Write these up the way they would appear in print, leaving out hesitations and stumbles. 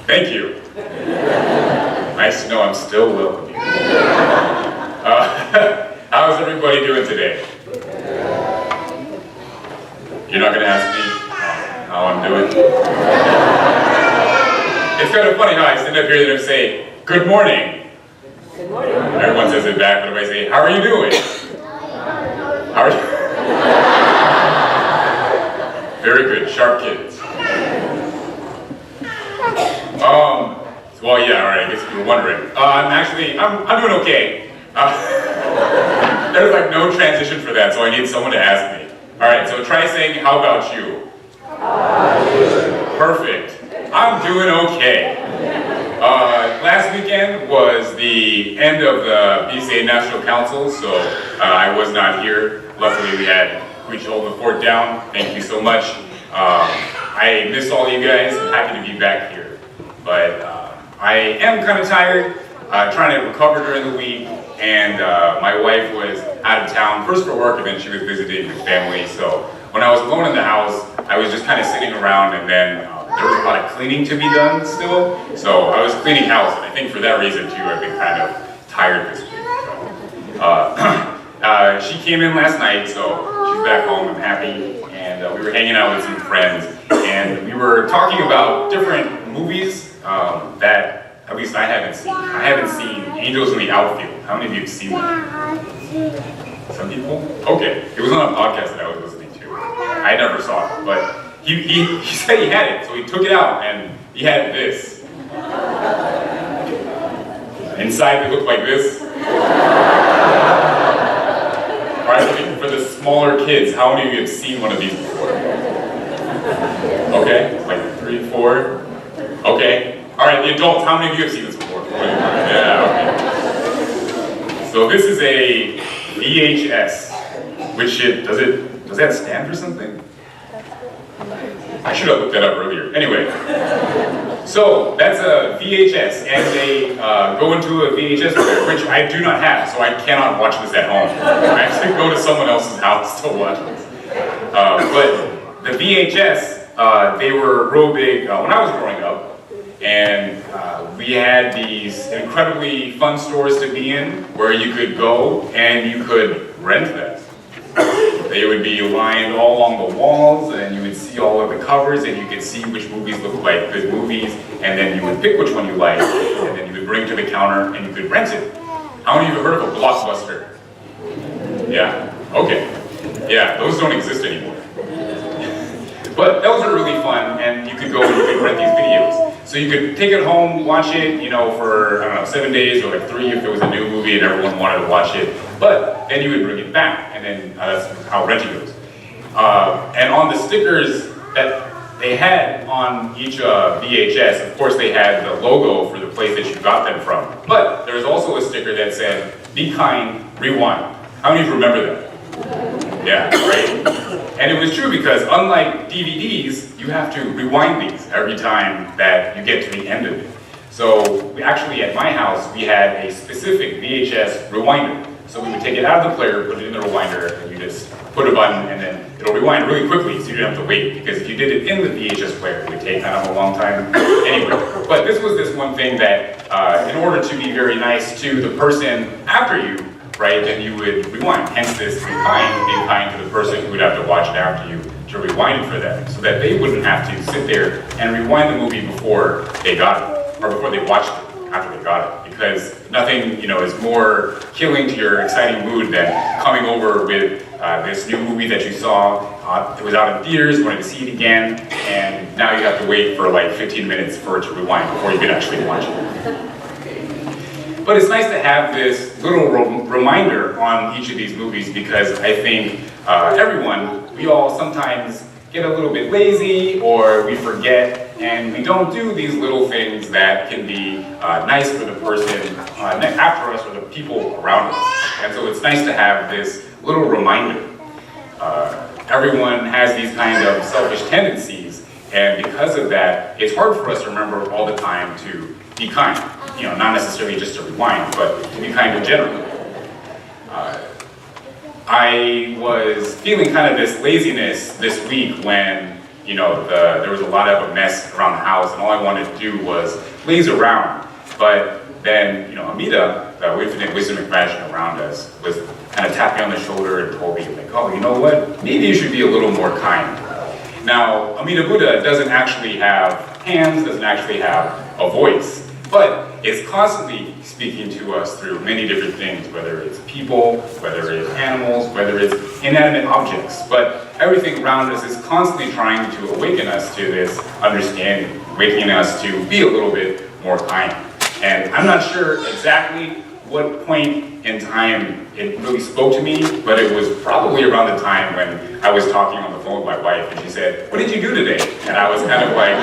Thank you. Nice to know I'm still welcome here. How's everybody doing today? You're not going to ask me how I'm doing? It's kind of funny how I stand up here and say, good morning. Good morning. Everyone says it back, but if I say, how are you doing? How are you? Very good, sharp kids. Well, yeah, all right, I guess if you were wondering. I'm doing okay. There's like no transition for that, so I need someone to ask me. All right, so try saying, how about you? Perfect. I'm doing okay. Last weekend was the end of the BCA National Council, so I was not here. Luckily, we reached the fort down. Thank you so much. I miss all you guys. I'm happy to be back here. But I am kind of tired, trying to recover during the week, and my wife was out of town, first for work, and then she was visiting with family. So when I was alone in the house, I was just kind of sitting around, and then there was a lot of cleaning to be done still. So I was cleaning house, and I think for that reason too, I've been kind of tired this week. She came in last night, so she's back home, I'm happy, and we were hanging out with some friends, and we were talking about different movies that at least I haven't seen. I haven't seen Angels in the Outfield. How many of you have seen that? Some people? Okay. It was on a podcast that I was listening to. I never saw it, but he said he had it, so he took it out, and he had this. Inside it looked like this. Alright, for the smaller kids, how many of you have seen one of these before? Okay, like 3, 4. Okay. Alright, the adults, how many of you have seen this before? Yeah, okay. So this is a VHS, which does that stand for something? I should have looked that up earlier. Anyway, so that's a VHS, and they go into a VHS player, which I do not have, so I cannot watch this at home. I have to go to someone else's house to watch this. But the VHS, they were real big when I was growing up. And we had these incredibly fun stores to be in where you could go and you could rent them. They would be lined all along the walls, and you would see all of the covers, and you could see which movies looked like good movies, and then you would pick which one you liked, and then you would bring it to the counter and you could rent it. How many of you have heard of a Blockbuster? Yeah? Okay. Yeah, those don't exist anymore. But those are really fun, and you could go and you could rent these videos. So you could take it home, watch it, for, I don't know, 7 days or like 3 if it was a new movie and everyone wanted to watch it. But then you would bring it back, and then that's how renting goes. And on the stickers that they had on each VHS, of course they had the logo for the place that you got them from. But there was also a sticker that said, "Be kind, rewind." How many of you remember that? Yeah, right? And it was true because unlike DVDs, you have to rewind these every time that you get to the end of it. So actually at my house, we had a specific VHS rewinder. So we would take it out of the player, put it in the rewinder, and you just put a button and then it'll rewind really quickly so you don't have to wait. Because if you did it in the VHS player, it would take kind of a long time anyway. But this was this one thing that in order to be very nice to the person after you, right, then you would rewind. Hence this being kind to the person who would have to watch it after you to rewind it for them, so that they wouldn't have to sit there and rewind the movie before they got it, or before they watched it after they got it. Because nothing, is more killing to your exciting mood than coming over with this new movie that you saw. It was out in theaters, you wanted to see it again, and now you have to wait for like 15 minutes for it to rewind before you can actually watch it. But it's nice to have this little reminder on each of these movies, because I think we all sometimes get a little bit lazy or we forget, and we don't do these little things that can be nice for the person after us or the people around us. And so it's nice to have this little reminder. Everyone has these kind of selfish tendencies, and because of that, it's hard for us to remember all the time to be kind. Not necessarily just to rewind, but to be kind in general. I was feeling kind of this laziness this week when, there was a lot of a mess around the house, and all I wanted to do was laze around. But then, Amida, the infinite wisdom expression around us, was kind of tapping on the shoulder and told me, like, oh, you know what? Maybe you should be a little more kind. Now, Amida Buddha doesn't actually have hands, doesn't actually have a voice, but it's constantly speaking to us through many different things, whether it's people, whether it's animals, whether it's inanimate objects. But everything around us is constantly trying to awaken us to this understanding, awakening us to be a little bit more kind. And I'm not sure exactly what point in time it really spoke to me, but it was probably around the time when I was talking on the phone with my wife, and she said, "What did you do today?" And I was kind of like,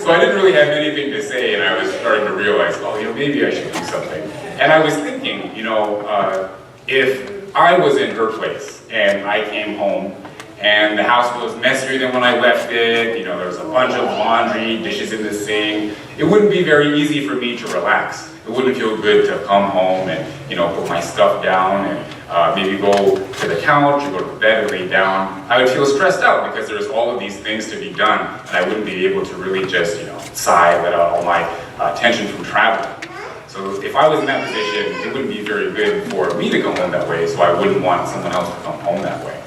So I didn't really have anything to say, and I was starting to realize, oh, maybe I should do something. And I was thinking, if I was in her place and I came home and the house was messier than when I left it, there was a bunch of laundry, dishes in the sink, it wouldn't be very easy for me to relax. It wouldn't feel good to come home and, put my stuff down and maybe go to the couch or go to bed and lay down. I would feel stressed out because there's all of these things to be done, and I wouldn't be able to really just, sigh, let out all my tension from traveling. So if I was in that position, it wouldn't be very good for me to go home that way, so I wouldn't want someone else to come home that way.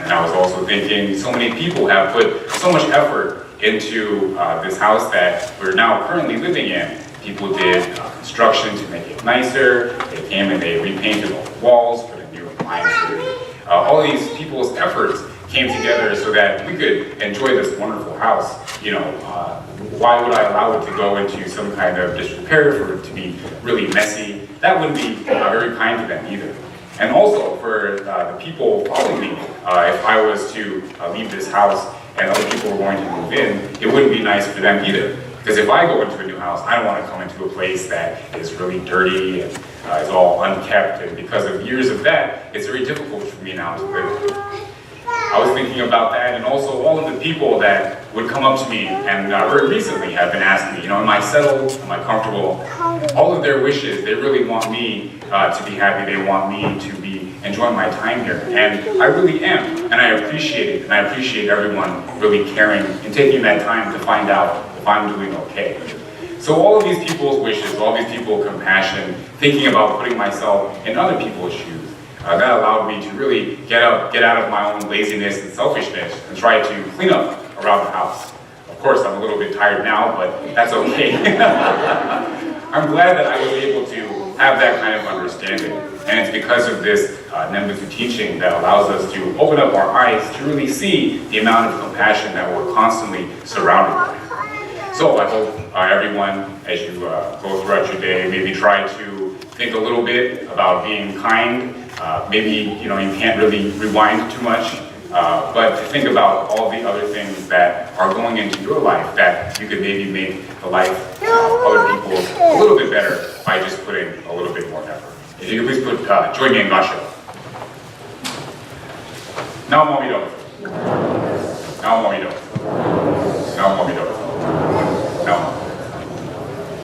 And I was also thinking, so many people have put so much effort into this house that we're now currently living in. People did construction to make it nicer. They came and they repainted all the walls, put a new appliance. All these people's efforts came together so that we could enjoy this wonderful house. Why would I allow it to go into some kind of disrepair, for it to be really messy? That wouldn't be very kind to them either. And also for the people following me, if I was to leave this house and other people were going to move in, it wouldn't be nice for them either. Because if I go into a new house, I don't want to come into a place that is really dirty and is all unkept. And because of years of that, it's very difficult for me now to live. I was thinking about that, and also all of the people that would come up to me and very recently have been asking me, am I settled? Am I comfortable? All of their wishes, they really want me to be happy. They want me to be enjoying my time here. And I really am, and I appreciate it. And I appreciate everyone really caring and taking that time to find out if I'm doing okay. So all of these people's wishes, all these people's compassion, thinking about putting myself in other people's shoes, that allowed me to really get out of my own laziness and selfishness and try to clean up around the house. Of course, I'm a little bit tired now, but that's okay. I'm glad that I was able to have that kind of understanding. And it's because of this Nembutsu teaching that allows us to open up our eyes to really see the amount of compassion that we're constantly surrounded by. So I hope everyone, as you go throughout your day, maybe try to think a little bit about being kind. Maybe you can't really rewind too much, but to think about all the other things that are going into your life that you could maybe make the life of other people a little bit better by just putting a little bit more effort. If you could please join me in Gasho. Now Momido. Now Momido.